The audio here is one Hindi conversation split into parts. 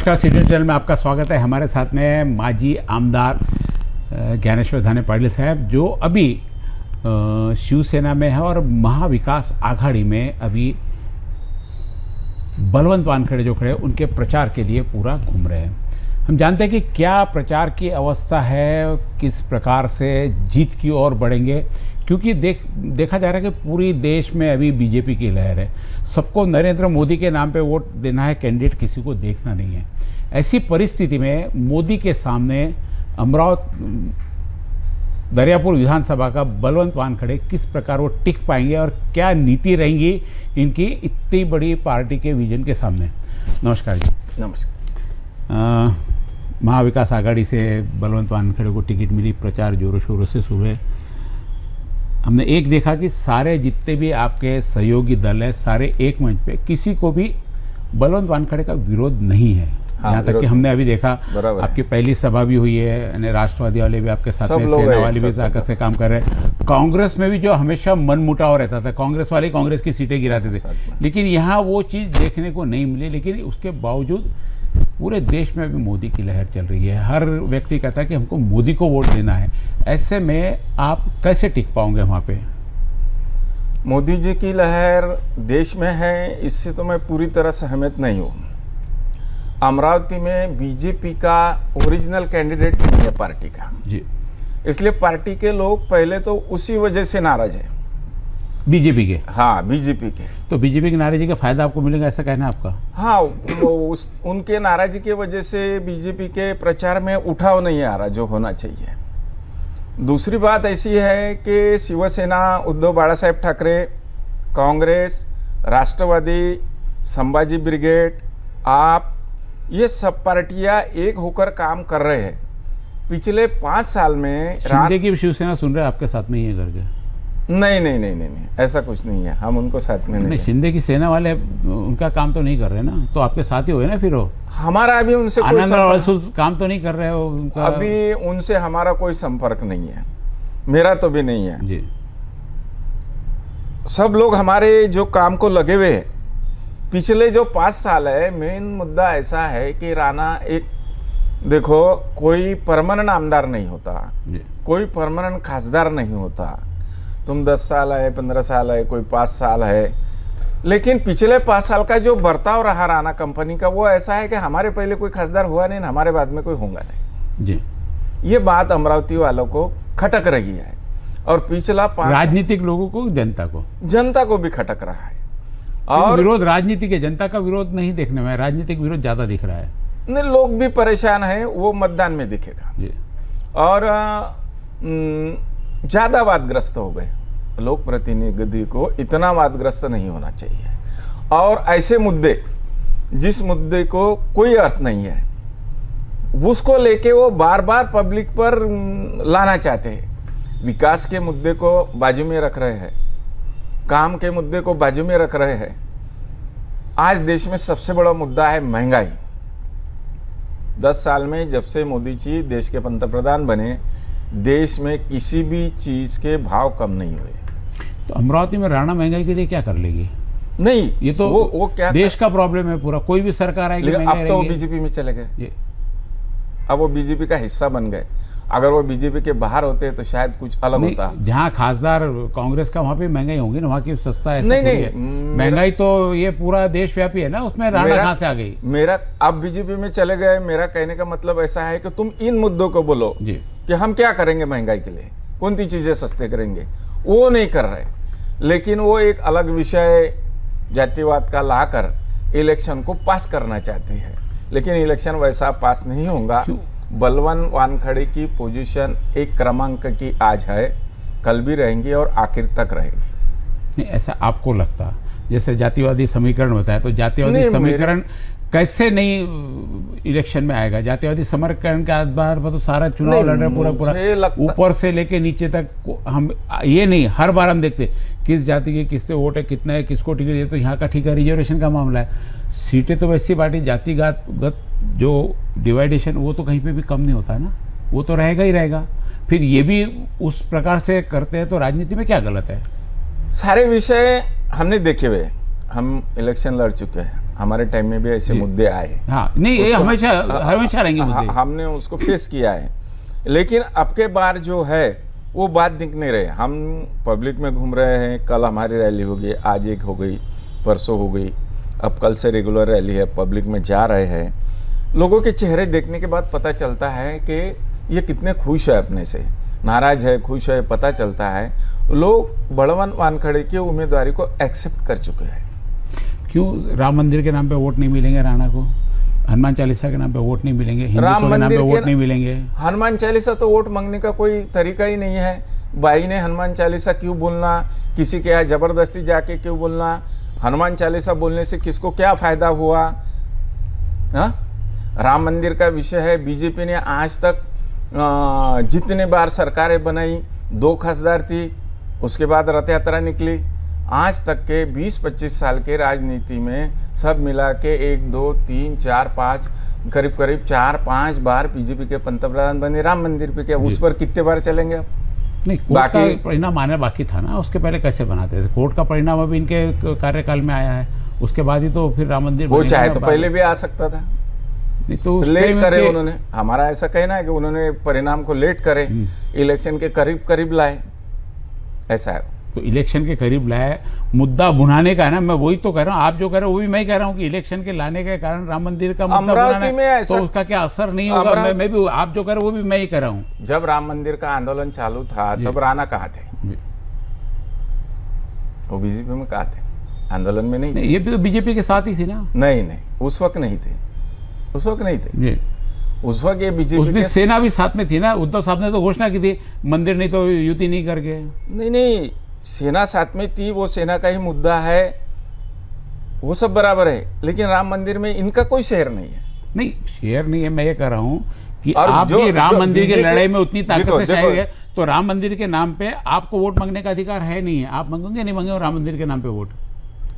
नमस्कार, सिटी चैनल में आपका स्वागत है। हमारे साथ में माजी आमदार ज्ञानेश्वर धाने पाटिल साहब, जो अभी शिवसेना में है और महाविकास आघाड़ी में अभी बलवंत वानखेड़े जो खड़े उनके प्रचार के लिए पूरा घूम रहे हैं। हम जानते हैं कि क्या प्रचार की अवस्था है, किस प्रकार से जीत की ओर बढ़ेंगे, क्योंकि देखा जा रहा है कि पूरी देश में अभी बीजेपी की लहर है। सबको नरेंद्र मोदी के नाम पे वोट देना है, कैंडिडेट किसी को देखना नहीं है। ऐसी परिस्थिति में मोदी के सामने अमरावती दरियापुर विधानसभा का बलवंत वानखेड़े किस प्रकार वो टिक पाएंगे और क्या नीति रहेंगी इनकी इतनी बड़ी पार्टी के विजन के सामने। नमस्कार जी। नमस्कार। महाविकास आघाड़ी से बलवंत वानखेड़े को टिकट मिली, प्रचार जोरों शोरों से शुरू है। हमने एक देखा कि सारे जितने भी आपके सहयोगी दल है, सारे एक मंच पे, किसी को भी बलवंत वानखेड़े का विरोध नहीं है। हाँ, यहाँ तक कि हमने अभी देखा आपकी पहली सभा भी हुई है, यानी राष्ट्रवादी वाले भी आपके साथ में, सेना वाले भी ताकत से काम कर रहे हैं। कांग्रेस में भी जो हमेशा मनमुटाव रहता था, कांग्रेस वाले कांग्रेस की सीटें गिराते थे, लेकिन यहाँ वो चीज़ देखने को नहीं मिली। लेकिन उसके बावजूद पूरे देश में अभी मोदी की लहर चल रही है। हर व्यक्ति कहता है कि हमको मोदी को वोट देना है। ऐसे में आप कैसे टिक पाओगे वहाँ पे? मोदी जी की लहर देश में है, इससे तो मैं पूरी तरह सहमत नहीं हूँ। अमरावती में बीजेपी का ओरिजिनल कैंडिडेट नहीं है पार्टी का जी, इसलिए पार्टी के लोग पहले तो उसी वजह से नाराज है, बीजेपी के। हाँ, बीजेपी के। तो बीजेपी की नाराजगी का फायदा आपको मिलेगा, ऐसा कहना है आपका? हाँ, उनके नाराजगी की वजह से बीजेपी के प्रचार में उठाव नहीं आ रहा जो होना चाहिए। दूसरी बात ऐसी है कि शिवसेना, उद्धव बाला साहेब ठाकरे, कांग्रेस, राष्ट्रवादी, संभाजी ब्रिगेड, आप, ये सब पार्टियां एक होकर काम कर रहे हैं। पिछले 5 साल में शिंदे की शिवसेना सुन रहे हैं आपके साथ में ही है करके? नहीं नहीं नहीं नहीं नहीं, ऐसा कुछ नहीं है, हम उनको साथ में नहीं। शिंदे की सेना वाले उनका काम तो नहीं कर रहे ना, तो आपके साथ ही हुए ना फिर वो? हमारा अभी उनसे कोई काम तो नहीं कर रहे हो उनका? अभी उनसे हमारा कोई संपर्क नहीं है, मेरा तो भी नहीं है जी। सब लोग हमारे जो काम को लगे हुए हैं। पिछले जो 5 साल है, मेन मुद्दा ऐसा है कि राणा, एक देखो, कोई परमानेंट आमदार नहीं होता, कोई परमानेंट खासदार नहीं होता। तुम 10 साल है, 15 साल है, कोई 5 साल है, लेकिन पिछले 5 साल का जो बर्ताव रहा राणा कंपनी का, वो ऐसा है कि हमारे पहले कोई खासदार हुआ नहीं, हमारे बाद में कोई होगा नहीं जी। ये बात अमरावती वालों को खटक रही है, और पिछला 5 राजनीतिक लोगों को, जनता को भी खटक रहा है। और विरोध राजनीतिक है, जनता का विरोध नहीं देखने में, राजनीतिक विरोध ज्यादा दिख रहा है। नहीं, लोग भी परेशान हैं, वो मतदान में दिखेगा जी। और ज्यादा वादग्रस्त हो गए। लोक प्रतिनिधि को इतना वादग्रस्त नहीं होना चाहिए, और ऐसे मुद्दे, जिस मुद्दे को कोई अर्थ नहीं है, उसको लेके वो बार बार पब्लिक पर लाना चाहते हैं। विकास के मुद्दे को बाजू में रख रहे हैं, काम के मुद्दे को बाजू में रख रहे हैं। आज देश में सबसे बड़ा मुद्दा है महंगाई। 10 साल में जब से मोदी जी देश के पंतप्रधान बने, देश में किसी भी चीज के भाव कम नहीं हुए। तो अमरावती में राणा महंगाई के लिए क्या कर लेगी? नहीं, ये तो वो क्या देश का प्रॉब्लम है पूरा। कोई भी सरकार आएगी, अब तो वो बीजेपी में चले गए, अब वो बीजेपी का हिस्सा बन गए। अगर वो बीजेपी के बाहर होते तो शायद कुछ अलग होता। जहाँ खासदार कांग्रेस का, वहाँ पे महंगाई होगी ना, वहाँ की सस्ता है। नहीं, महंगाई तो ये पूरा देशव्यापी है ना, उसमें राणा कहाँ से आ गई? मेरा, आप बीजेपी में चले गए, मेरा कहने का मतलब ऐसा है कि तुम इन मुद्दों को बोलो जी, कि हम क्या करेंगे महंगाई के लिए, कौन सी चीजें सस्ते करेंगे। वो नहीं कर रहे, लेकिन वो एक अलग विषय जातिवाद का लाकर इलेक्शन को पास करना चाहते हैं, लेकिन इलेक्शन वैसा पास नहीं होगा। बलवंत वानखेड़े की पोजीशन एक क्रमांक की आज है, कल भी रहेंगी और आखिर तक रहेगी। नहीं, ऐसा आपको लगता? जैसे जातिवादी समीकरण होता है, तो जातिवादी समीकरण कैसे नहीं इलेक्शन में आएगा? जातिवादी समीकरण के आधार पर तो सारा चुनाव लड़ रहे, पूरा ऊपर से लेके नीचे तक। हम ये नहीं, हर बार हम देखते किस जाति के किससे वोट है, कितना है, किसको टिकट दिए, तो यहाँ का ठीक है, रिजर्वेशन का मामला है। सीटें तो वैसी पार्टी जातिगत जो डिवाइडेशन, वो तो कहीं पे भी कम नहीं होता है ना, वो तो रहेगा ही रहेगा। फिर ये भी उस प्रकार से करते हैं, तो राजनीति में क्या गलत है? सारे विषय हमने देखे हुए, हम इलेक्शन लड़ चुके हैं, हमारे टाइम में भी ऐसे मुद्दे आए। हाँ, नहीं ये उसको- हमेशा हमेशा रहेंगे मुद्दे। हमने उसको फेस किया है, लेकिन अब के बार जो है वो बात दिख नहीं रहे। हम पब्लिक में घूम रहे हैं, कल हमारी रैली हो गई, आज एक हो गई, परसों हो गई, अब कल से रेगुलर रैली है, पब्लिक में जा रहे हैं। लोगों के चेहरे देखने के बाद पता चलता है कि ये कितने खुश है, अपने से नाराज है, खुश है, पता चलता है। लोग बड़वन वानखड़े की उम्मीदवारी को एक्सेप्ट कर चुके हैं। क्यों राम मंदिर के नाम पे वोट नहीं मिलेंगे राणा को? हनुमान चालीसा के नाम पे वोट नहीं मिलेंगे? राम हिंदुत्व के नाम पे मंदिर वोट के नहीं मिलेंगे? हनुमान चालीसा तो वोट मांगने का कोई तरीका ही नहीं है। भाई ने हनुमान चालीसा क्यों बोलना, किसी के यहाँ जबरदस्ती जाके क्यों बोलना? हनुमान चालीसा बोलने से किसको क्या फायदा हुआ? हाँ, राम मंदिर का विषय है। बीजेपी ने आज तक जितने बार सरकारें बनाई, 2 खासदार थी, उसके बाद रथ यात्रा निकली, आज तक के 20-25 साल के राजनीति में सब मिला के 1, 2, 3, 4, 5 करीब 4-5 बार बीजेपी के पंतप्रधान बने। राम मंदिर पे क्या उस पर कितने बार चलेंगे अब? नहीं, कोर्ट का परिणाम आने बाकी था ना, उसके पहले कैसे बनाते थे? कोर्ट का परिणाम अभी इनके कार्यकाल में आया है, उसके बाद ही तो फिर राम मंदिर वो बनेगा चाहे ना तो बाद पहले में। भी आ सकता था। नहीं तो उस लेट टाइम करे के- उन्होंने, हमारा ऐसा कहना है कि उन्होंने परिणाम को लेट करे, इलेक्शन के करीब करीब लाए, ऐसा है। तो इलेक्शन के करीब लाए, मुद्दा भुनाने का है ना। मैं वही तो कह रहा हूँ, आप जो कह रहे हो वो भी मैं कह रहा हूँ कि इलेक्शन के लाने के कारण राम मंदिर का मुद्दा अमरावती भुनाना है, में ऐसा- तो उसका क्या असर नहीं होगा? मैं भी आप जो कह रहे हो वो भी मैं ही कह रहा हूँ। जब राम मंदिर का आंदोलन चालू था तब राणा कहाँ थे? वो बीजेपी में कहाँ थे? आंदोलन में नहीं थे। नहीं, ये भी तो बीजेपी के साथ ही थी ना। नहीं, उस वक्त नहीं थे, उस वक्त नहीं थे। जी, उस वक्त ये बीजेपी उसमें के सेना भी साथ में थी ना। उद्धव साहब ने तो घोषणा की थी, मंदिर नहीं तो युति नहीं करके। नहीं, सेना साथ में थी, वो सेना का ही मुद्दा है, वो सब बराबर है, लेकिन राम मंदिर में इनका कोई शेयर नहीं है। नहीं, शेयर नहीं है, मैं ये कह रहा हूँ कि और आप जो- भी राम जो मंदिर की बीजेपी लड़ाई में उतनी ताकत देखो, से देखो। शायद है, तो राम मंदिर के नाम पे आपको वोट मांगने का अधिकार है नहीं है? आप मांगोगे नहीं मांगोगे राम मंदिर के नाम पे वोट?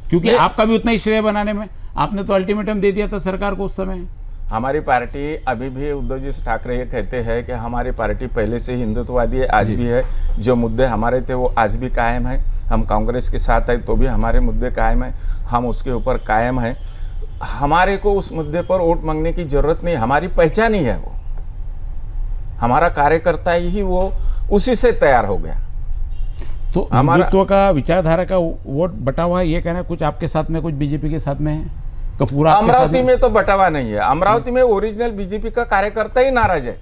क्योंकि नहीं। आपका भी उतना ही श्रेय बनाने में, आपने तो अल्टीमेटम दे दिया था सरकार को उस समय। हमारी पार्टी अभी भी, उद्धव जी ठाकरे ये कहते हैं कि हमारी पार्टी पहले से हिंदुत्ववादी है, आज भी है। जो मुद्दे हमारे थे वो आज भी कायम है। हम कांग्रेस के साथ है तो भी हमारे मुद्दे कायम है, हम उसके ऊपर कायम है। हमारे को उस मुद्दे पर वोट मांगने की जरूरत नहीं, हमारी पहचान ही है वो, हमारा कार्यकर्ता ही वो उसी से तैयार हो गया। तो हमारा- हिंदुत्व का, विचारधारा का वोट बटा हुआ है, ये कहना है कुछ आपके साथ में, कुछ बीजेपी के साथ में है? कपूरा आपके साथ अमरावती में तो बटावा नहीं है। अमरावती में ओरिजिनल बीजेपी का कार्यकर्ता ही नाराज है।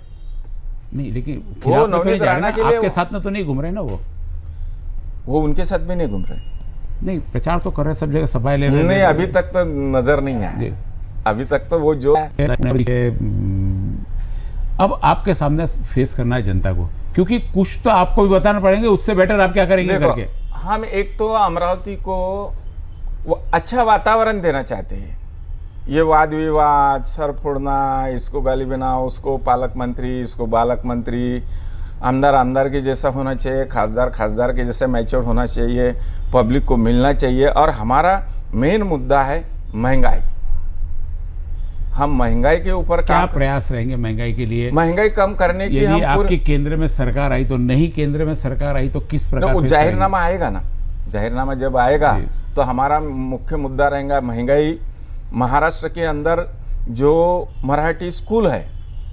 नहीं, लेकिन खिलाफ में तो नहीं नवनीत जा रहे राणा ना, के लिए आपके साथ में तो नहीं घूम रहे ना वो उनके साथ भी नहीं घूम रहे। नहीं, प्रचार तो कर रहे, सब जगह सभाएं ले रहे नहीं, अभी तक तो नजर नहीं आया। जी। अभी तक तो वो जो अब आपके सामने फेस करना है जनता को, क्योंकि कुछ तो आपको भी बताना पड़ेंगे, उससे बेटर आप क्या करेंगे देखो, करके। हम एक तो अमरावती को वो अच्छा वातावरण देना चाहते हैं। ये वाद विवाद, सर फोड़ना, इसको गाली बनाओ, उसको पालक मंत्री, इसको बालक मंत्री, आमदार के जैसा होना चाहिए, खासदार के जैसे मैच्योर होना चाहिए, पब्लिक को मिलना चाहिए। और हमारा मेन मुद्दा है महंगाई। हम महंगाई के ऊपर क्या काम, प्रयास रहेंगे महंगाई के लिए? महंगाई कम करने की यदि हम आपकी केंद्र में सरकार आई तो, नहीं केंद्र में सरकार आई तो किस प्रकार वो face जाहिरनामा आएगा ना, जाहिरनामा जब आएगा जी। तो हमारा मुख्य मुद्दा रहेगा महंगाई। महाराष्ट्र के अंदर जो मराठी स्कूल है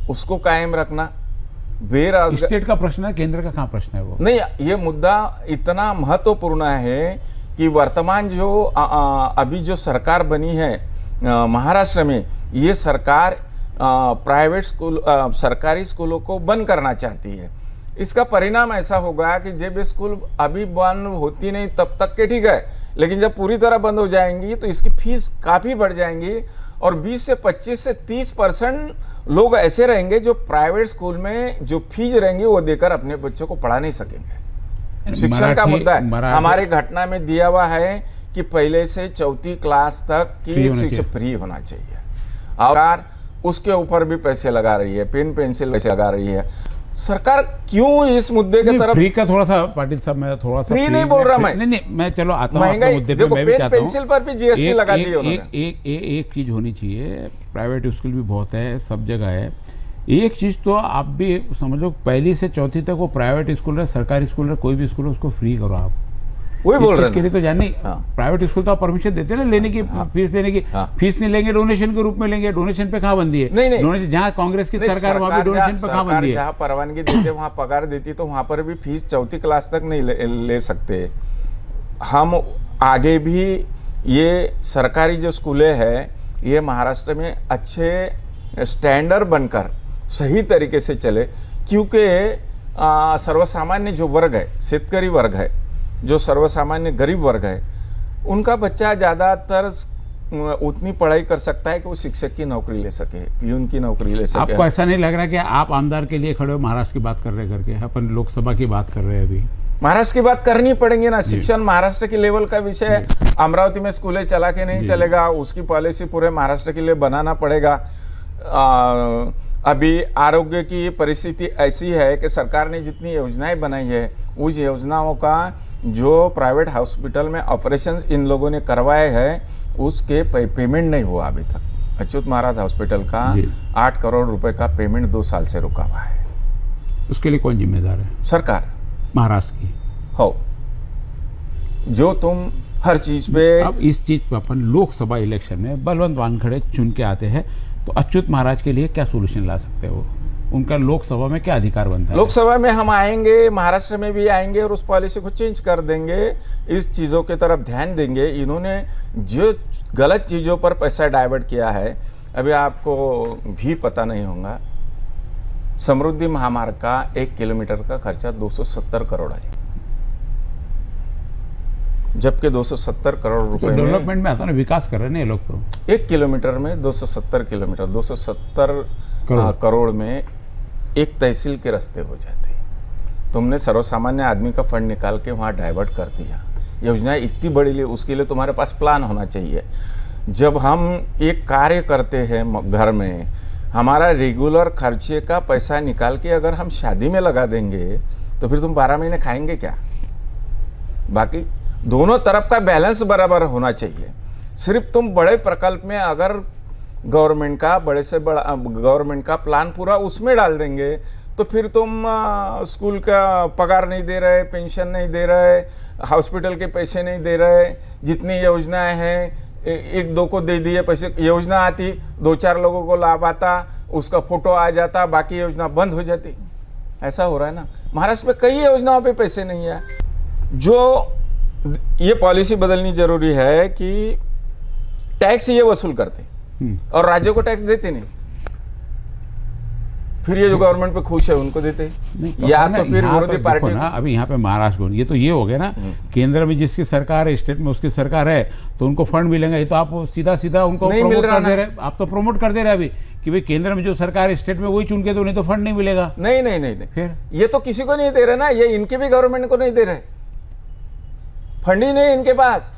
उसको कायम रखना, करेंगे? बेरोजगार स्टेट का प्रश्न है, केंद्र का कहाँ प्रश्न है वो? नहीं, ये मुद्दा इतना महत्वपूर्ण है कि वर्तमान जो अभी जो सरकार बनी है महाराष्ट्र में, ये सरकार प्राइवेट स्कूल, सरकारी स्कूलों को बंद करना चाहती है। इसका परिणाम ऐसा होगा कि जब ये स्कूल अभी बंद होती नहीं तब तक के ठीक है, लेकिन जब पूरी तरह बंद हो जाएंगी तो इसकी फीस काफ़ी बढ़ जाएंगी और 20 से 25 से 30% लोग ऐसे रहेंगे जो प्राइवेट स्कूल में जो फीस रहेंगी वो देकर अपने बच्चों को पढ़ा नहीं सकेंगे। शिक्षण का मुद्दा है। हमारे घटना में दिया हुआ है कि पहले से 4वीं क्लास तक की शिक्षा फ्री होना चाहिए और उसके ऊपर भी पैसे लगा रही है, पेन पेंसिल पैसे लगा रही है। सरकार क्यों इस मुद्दे के तरफ? फ्री का थोड़ा सा, पाटिल साहब मैं थोड़ा सा फ्री नहीं बोल रहा मैं। नहीं, मैं चलो आता हूँ महंगाई, मुद्दे पे, देखो मैं भी पेन चाहता हूँ। पेंसिल पर भी जीएसटी लगा दी उन्होंने। एक चीज होनी चाहिए, प्राइवेट स्कूल भी बहुत है, सब जगह है। एक चीज तो आप भी समझो, 1ली से 4वीं तक वो प्राइवेट स्कूल है, सरकारी स्कूल है, कोई भी स्कूल है, उसको फ्री करो आप। वही बोल इस रहे चीज के लिए तो जान नहीं। हाँ। प्राइवेट स्कूल तो आप परमिशन देते हैं ना लेने की, फीस देने की। हाँ। फीस नहीं लेंगे, डोनेशन के रूप में लेंगे। डोनेशन पे कहाँ बंदी है? नहीं। डोनेशन जहाँ कांग्रेस की सरकार वहाँ भी डोनेशन पे कहाँ बंदी है? जहाँ परवानगी देते वहाँ पगार देती, तो वहाँ पर भी फीस चौथी क्लास तक नहीं ले सकते। हम आगे भी ये सरकारी जो स्कूलें हैं ये महाराष्ट्र में अच्छे स्टैंडर्ड बनकर सही तरीके से चले, क्योंकि सर्वसामान्य जो वर्ग है, शेतकरी वर्ग है, जो सर्वसामान्य गरीब वर्ग है, उनका बच्चा ज़्यादातर उतनी पढ़ाई कर सकता है कि वो शिक्षक की नौकरी ले सके, पियून की नौकरी ले सके। आपको ऐसा नहीं लग रहा कि आप आमदार के लिए खड़े हो, महाराष्ट्र की बात कर रहे करके? अपन लोकसभा की बात कर रहे हैं अभी। महाराष्ट्र की बात करनी पड़ेगी ना। शिक्षण महाराष्ट्र के लेवल का विषय है। अमरावती में स्कूलें चला के नहीं चलेगा, उसकी पॉलिसी पूरे महाराष्ट्र के लिए बनाना पड़ेगा। अभी आरोग्य की परिस्थिति ऐसी है कि सरकार ने जितनी योजनाएं बनाई है, उस योजनाओं का जो प्राइवेट हॉस्पिटल में ऑपरेशंस इन लोगों ने करवाए हैं उसके पेमेंट नहीं हुआ अभी तक। अच्युत महाराज हॉस्पिटल का 8 करोड़ रुपए का पेमेंट 2 साल से रुका हुआ है। उसके लिए कौन जिम्मेदार है? सरकार महाराष्ट्र की हो। जो तुम हर चीज पे अब इस चीज पे अपन लोकसभा इलेक्शन में बलवंत वानखड़े चुन के आते हैं, तो अच्युत महाराज के लिए क्या सोल्यूशन ला सकते हो? उनका लोकसभा में क्या अधिकार बनता है? लोकसभा में हम आएंगे, महाराष्ट्र में भी आएंगे और उस पॉलिसी को चेंज कर देंगे। इस चीज़ों की तरफ ध्यान देंगे। इन्होंने जो गलत चीज़ों पर पैसा डाइवर्ट किया है, अभी आपको भी पता नहीं होगा, समृद्धि महामार्ग का 1 किलोमीटर का खर्चा 270 करोड़ है, जबकि 270 करोड़ रुपए डेवलपमेंट में आता ना, विकास कर रहे हैं ना ये लोग। तो 1 किलोमीटर में 270 किलोमीटर, 270 करोड़ में एक तहसील के रास्ते हो जाते। तुमने सर्वसामान्य आदमी का फंड निकाल के वहाँ डाइवर्ट कर दिया। योजनाएं इतनी बड़ी लिए, उसके लिए तुम्हारे पास प्लान होना चाहिए। जब हम एक कार्य करते हैं घर में, हमारा रेगुलर खर्चे का पैसा निकाल के अगर हम शादी में लगा देंगे तो फिर तुम 12 महीने खाएंगे क्या? बाकी दोनों तरफ का बैलेंस बराबर होना चाहिए। सिर्फ तुम बड़े प्रकल्प में अगर गवर्नमेंट का बड़े से बड़ा गवर्नमेंट का प्लान पूरा उसमें डाल देंगे तो फिर तुम स्कूल का पगार नहीं दे रहे, पेंशन नहीं दे रहे, हॉस्पिटल के पैसे नहीं दे रहे, जितनी योजनाएं हैं एक दो को दे दिए पैसे। योजना आती 2-4 लोगों को लाभ आता, उसका फोटो आ जाता, बाकी योजना बंद हो जाती। ऐसा हो रहा है ना। महाराष्ट्र में कई योजनाओं पे पैसे नहीं है। जो ये पॉलिसी बदलनी जरूरी है कि टैक्स ये वसूल करते और राज्यों को टैक्स देते नहीं, फिर ये जो गवर्नमेंट पे खुश है उनको देते, या तो फिर विरोधी पार्टी ना। अभी यहाँ पे महाराष्ट्र को ये तो ये हो गया ना, केंद्र में जिसकी सरकार है, स्टेट में उसकी सरकार है, तो उनको फंड मिलेगा। ये तो आप सीधा उनको प्रमोट कर दे रहे, आप तो प्रमोट कर दे रहे अभी कि भाई केंद्र में जो सरकार है, स्टेट में वही चुन के, तो उन्हें तो फंड नहीं मिलेगा। नहीं फिर ये तो किसी को नहीं दे रहे ना, ये इनके भी गवर्नमेंट को नहीं दे रहे, फंड ही नहीं इनके पास।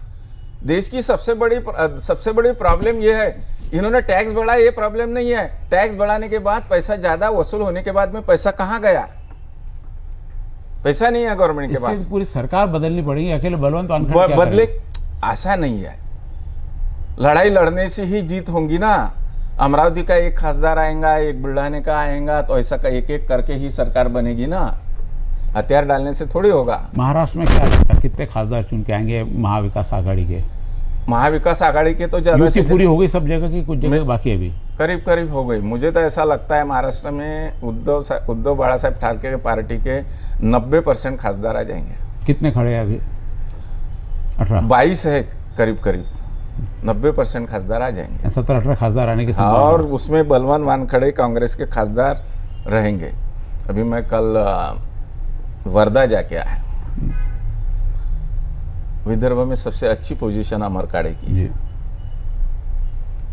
देश की सबसे बड़ी प्रॉब्लम ये है, इन्होंने टैक्स बढ़ाया, ये प्रॉब्लम नहीं है। टैक्स बढ़ाने के बाद पैसा ज्यादा वसूल होने के बाद में पैसा कहां गया? पैसा नहीं है गवर्नमेंट के पास। पूरी सरकार बदलनी पड़ेगी, अकेले बलवंत वानखड़े बदले आशा नहीं है। लड़ाई लड़ने से ही जीत होंगी ना। अमरावती का एक खासदार आएगा, एक बुल्ढाने का आएगा, तो ऐसा का एक करके ही सरकार बनेगी ना। हथियार डालने से थोड़ी होगा। महाराष्ट्र में क्या लगता है कितने खासदार चुन के आएंगे महाविकास आघाड़ी के? महाविकास आघाड़ी के तो ज्यादा से पूरी हो गई सब जगह की, कुछ जगह बाकी अभी करीब हो गई। मुझे तो ऐसा लगता है महाराष्ट्र में उद्धव बाला साहेब ठाकरे के पार्टी के 90% खासदार आ जाएंगे। कितने खड़े हैं अभी? 22 है करीब 90% खासदार आ जाएंगे। 17-18 खासदार आने की संभावना। और उसमें बलवंत वानखड़े कांग्रेस के खासदार रहेंगे। अभी मैं कल वर्धा जाके आया। विदर्भ में सबसे अच्छी पोजीशन अमर काड़े की जी।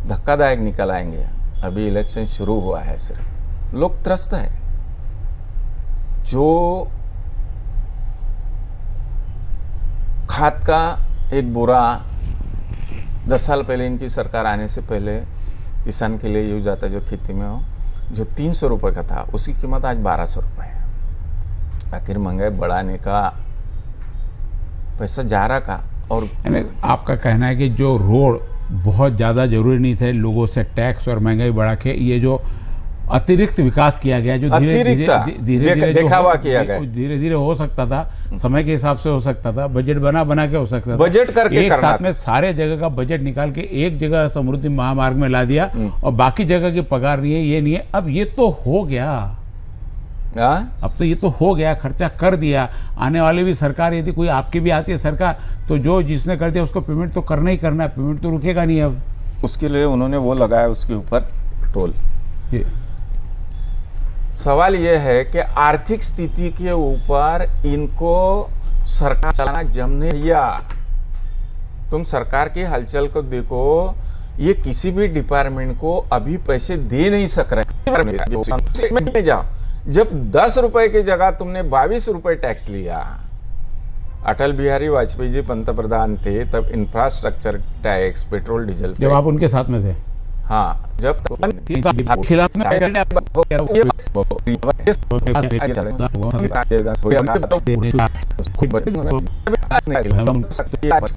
धक्कादायक निकल आएंगे। अभी इलेक्शन शुरू हुआ है, सिर्फ लोग त्रस्त है। जो खाद का एक बोरा 10 साल पहले इनकी सरकार आने से पहले किसान के लिए यूज आता, जो खेती में हो, जो 300 रुपये का था, उसकी कीमत आज 1200 रुपये है। आखिर महंगाई बढ़ाने का पैसा जा रहा का। और आपका कहना है कि जो रोड बहुत ज़्यादा जरूरी नहीं थे, लोगों से टैक्स और महंगाई बढ़ा के ये जो अतिरिक्त विकास किया गया जो दिखावा किया गया, धीरे धीरे हो सकता था, समय के हिसाब से हो सकता था, बजट बना के हो सकता था, बजट करके एक साथ में सारे जगह का बजट निकाल के एक जगह समृद्धि महामार्ग में ला दिया और बाकी जगह की पगार नहीं है, ये नहीं है। अब ये तो हो गया, अब तो ये तो हो गया, खर्चा कर दिया। आने वाली भी सरकार यदि कोई आपकी भी आती है सरकार, तो जो जिसने कर दिया उसको पेमेंट तो करना ही करना है, पेमेंट तो रुकेगा नहीं। अब उसके लिए उन्होंने वो लगाया उसके ऊपर टोल। सवाल ये है कि आर्थिक स्थिति के ऊपर इनको सरकार चलाना जमने या तुम सरकार की हलचल को देखो, ये किसी भी डिपार्टमेंट को अभी पैसे दे नहीं सक रहे। जाओ, जब 10 रुपए की जगह तुमने 22 रुपए टैक्स लिया, अटल बिहारी वाजपेयी जी पंतप्रधान थे तब इंफ्रास्ट्रक्चर टैक्स, पेट्रोल डीजल, जब आप उनके साथ में थे, हाँ, जब खिलाफ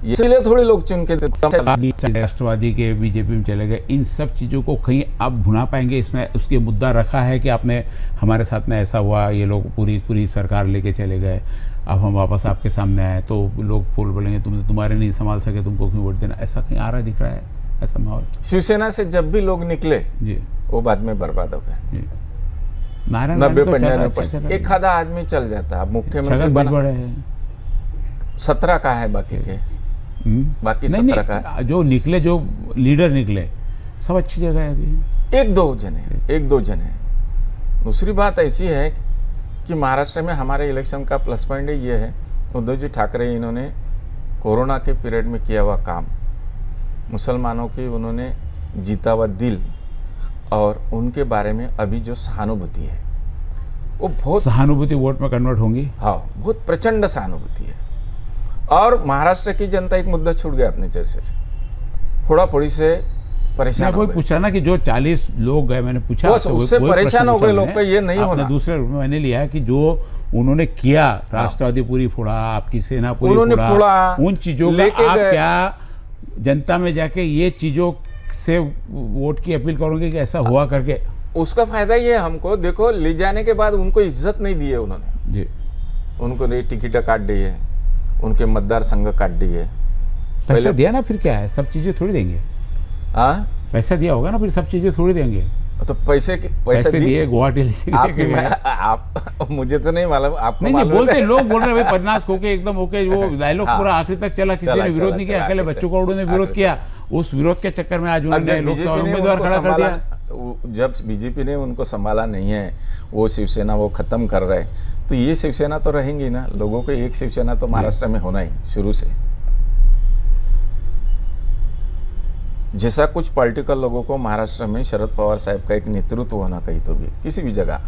इसलिए थोड़े लोग चुन के राष्ट्रवादी के बीजेपी में चले गए। इन सब चीज़ों को कहीं आप भुना पाएंगे? इसमें उसके मुद्दा रखा है कि आपने हमारे साथ में ऐसा हुआ, ये लोग पूरी सरकार लेके चले गए, अब हम वापस आपके सामने आए तो लोग फूल बोलेंगे तुम्हारे नहीं संभाल सके, तुमको क्यों वोट देना? ऐसा कहीं आ रहा दिख रहा है ऐसा माहौल? शिवसेना से जब भी लोग निकले जी, वो बाद में बर्बाद हो गए। 90-95% एक आधा आदमी चल जाता। अब मुख्यमंत्री बना 17 का है, बाकी के बाकी 17 का है। जो निकले, जो लीडर निकले, सब अच्छी जगह है अभी। एक दो जने। दूसरी बात ऐसी है कि महाराष्ट्र में हमारे इलेक्शन का प्लस पॉइंट ये है, उद्धव जी ठाकरे इन्होंने कोरोना के पीरियड में किया हुआ काम, मुसलमानों की उन्होंने जीता हुआ दिल, और उनके बारे में अभी जो सहानुभूति है वो बहुत, सहानुभूति वोट में कन्वर्ट होंगी। हाँ, बहुत प्रचंड सहानुभूति है। और महाराष्ट्र की जनता एक मुद्दा छूट गया अपने चर्चे से, फोड़ा-फोड़ी से परेशान हो गए। पूछा ना कि जो 40 लोग गए, मैंने पूछा उससे परेशान हो गए लोग, ये नहीं होना। दूसरे मैंने लिया कि जो उन्होंने किया, राष्ट्रवादी पूरी फोड़ा, आपकी सेना पूरी फोड़ा, उन चीजों का आप क्या जनता में जाके ये चीजों से वोट की अपील करोगे कि ऐसा हुआ करके? उसका फायदा ये है हमको, देखो ले जाने के बाद उनको इज्जत नहीं दी है उन्होंने जी, उनको टिकट काट दी है, उनके मतदार संघ काट दी है। पैसा दिया ना, फिर क्या है, सब चीजें थोड़ी देंगे। हाँ, पैसा दिया होगा ना, फिर सब चीजें थोड़ी देंगे। तो पैसे दिए गुवाहाटी आप मुझे तो नहीं मालूम, आपको नहीं बोलते लोग बोल रहे भाई 50 होके एकदम ओके, वो डायलॉग पूरा आखिरी तक चला, किसी ने विरोध नहीं किया, अकेले बच्चों करोड़ों ने विरोध किया। उस विरोध के चक्कर में आज उन्होंने लोकसभा उम्मीदवार खड़ा कर दिया। जब बीजेपी ने उनको संभाला नहीं है, वो शिवसेना वो खत्म कर रहे, तो ये शिवसेना तो रहेंगी ना। लोगों को एक शिवसेना तो महाराष्ट्र में होना ही शुरू से, जैसा कुछ पॉलिटिकल लोगों को महाराष्ट्र में शरद पवार साहब का एक नेतृत्व होना कहीं तो भी किसी भी जगह,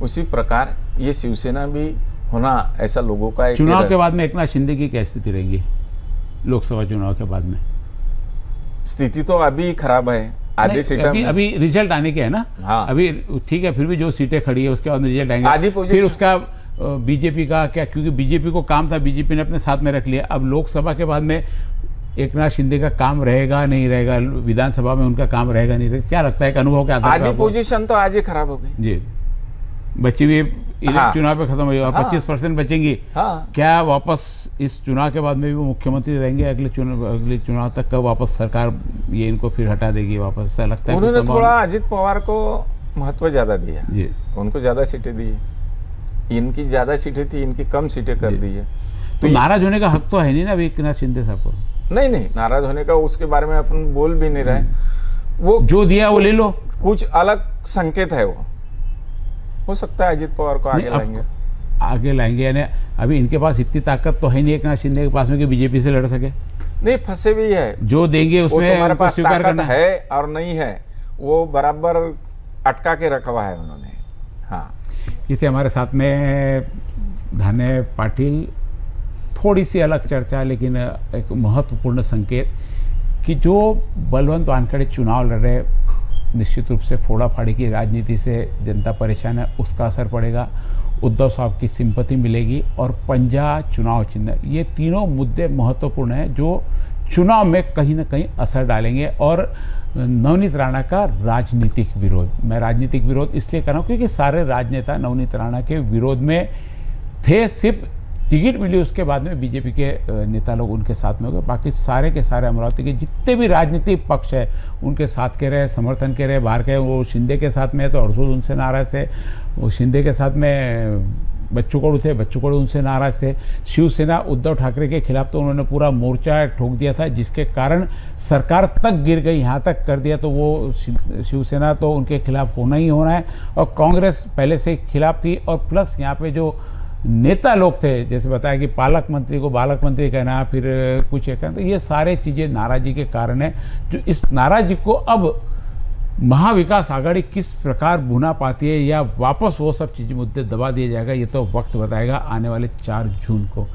उसी प्रकार ये शिवसेना भी होना ऐसा लोगों का। चुनाव के बाद में एकनाथ शिंदे की क्या स्थिति रहेगी? लोकसभा चुनाव के बाद में स्थिति तो अभी खराब है, आधी सीटें अभी रिजल्ट आने के है ना। हाँ, अभी ठीक है, फिर भी जो सीटें खड़ी है उसके बाद रिजल्ट आएंगे, आधी फिर उसका बीजेपी का क्या, क्योंकि बीजेपी को काम था, बीजेपी ने अपने साथ में रख लिया। अब लोकसभा के बाद में एकनाथ शिंदे का काम रहेगा नहीं रहेगा, विधानसभा में उनका काम रहेगा नहीं रहेगा, क्या लगता है? एक अनुभव के आधार पर आधी पोजीशन तो आज ही खराब हो गई जी, बची हुई चुनाव पे खत्म हो गया, 25% बचेंगी। क्या वापस इस चुनाव के बाद में भी वो मुख्यमंत्री रहेंगे? अगले चुनाव तक का वापस सरकार ये इनको फिर हटा देगी वापस, ऐसा लगता है? उन्होंने थोड़ा अजित पवार को महत्व ज्यादा दिया जी, उनको ज्यादा सीटें दी, इनकी ज्यादा सीटें थी, इनकी कम सीटें कर दी है। तो नाराज होने का हक तो है नहीं ना अभी एकनाथ शिंदे साहब को? नहीं, नाराज होने का उसके बारे में अपन बोल भी नहीं रहे। वो जो दिया वो ले लो, कुछ अलग संकेत है, वो हो सकता है अजित पवार को आगे लाएंगे। यानी अभी इनके पास इतनी ताकत तो है नहीं एकनाथ शिंदे के पास में कि बीजेपी से लड़ सके। नहीं, फंसे भी है, जो देंगे उसमें तुम्हारे पास स्वीकार करना है और नहीं है, वो बराबर अटका के रखा हुआ है उन्होंने। हाँ, ये थे हमारे साथ में धाने पाटिल। थोड़ी सी अलग चर्चा, लेकिन एक महत्वपूर्ण संकेत कि जो बलवंत वानखेड़े चुनाव लड़ रहे, निश्चित रूप से फोड़ा फाड़ी की राजनीति से जनता परेशान है, उसका असर पड़ेगा। उद्धव साहब की सिंपैथी मिलेगी और पंजा चुनाव चिन्ह, ये तीनों मुद्दे महत्वपूर्ण हैं जो चुनाव में कहीं ना कहीं असर डालेंगे। और नवनीत राणा का राजनीतिक विरोध, मैं राजनीतिक विरोध इसलिए कर रहा हूँ क्योंकि सारे राजनेता नवनीत राणा के विरोध में थे। सिर्फ टिकट मिली उसके बाद में बीजेपी के नेता लोग उनके साथ में हो गए, बाकी सारे के सारे अमरावती के जितने भी राजनीतिक पक्ष है उनके साथ के रहे, समर्थन के रहे। बाहर के वो शिंदे के साथ में तो अड़सूल उनसे नाराज़ थे, वो शिंदे के साथ में बच्चू कडू थे, बच्चू कडू उनसे नाराज़ थे। शिवसेना उद्धव ठाकरे के खिलाफ तो उन्होंने पूरा मोर्चा ठोक दिया था, जिसके कारण सरकार तक गिर गई, यहाँ तक कर दिया। तो वो शिवसेना तो उनके खिलाफ होना ही होना है, और कांग्रेस पहले से खिलाफ थी। और प्लस यहाँ पे जो नेता लोग थे, जैसे बताया कि पालक मंत्री को बालक मंत्री कहना, फिर कुछ कहना, तो ये सारे चीज़ें नाराज़गी के कारण है। जो इस नाराज़गी को अब महाविकास आघाड़ी किस प्रकार भुना पाती है या वापस वो सब चीज़ें मुद्दे दबा दिया जाएगा, ये तो वक्त बताएगा आने वाले 4 जून को।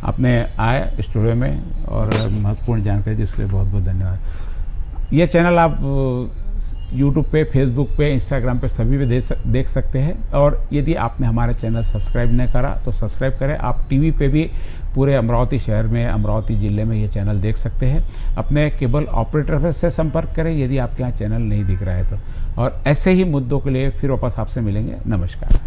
आपने आए स्टूडियो में और महत्वपूर्ण जानकारी दी, उसके लिए बहुत बहुत धन्यवाद। ये चैनल आप यूट्यूब पे, फेसबुक पे, इंस्टाग्राम पे सभी पे देख सकते हैं। और यदि आपने हमारा चैनल सब्सक्राइब नहीं करा तो सब्सक्राइब करें। आप टीवी पे भी पूरे अमरावती शहर में, अमरावती ज़िले में ये चैनल देख सकते हैं। अपने केबल ऑपरेटर से संपर्क करें यदि आपके यहाँ चैनल नहीं दिख रहा है तो। और ऐसे ही मुद्दों के लिए फिर वापस आपसे मिलेंगे। नमस्कार।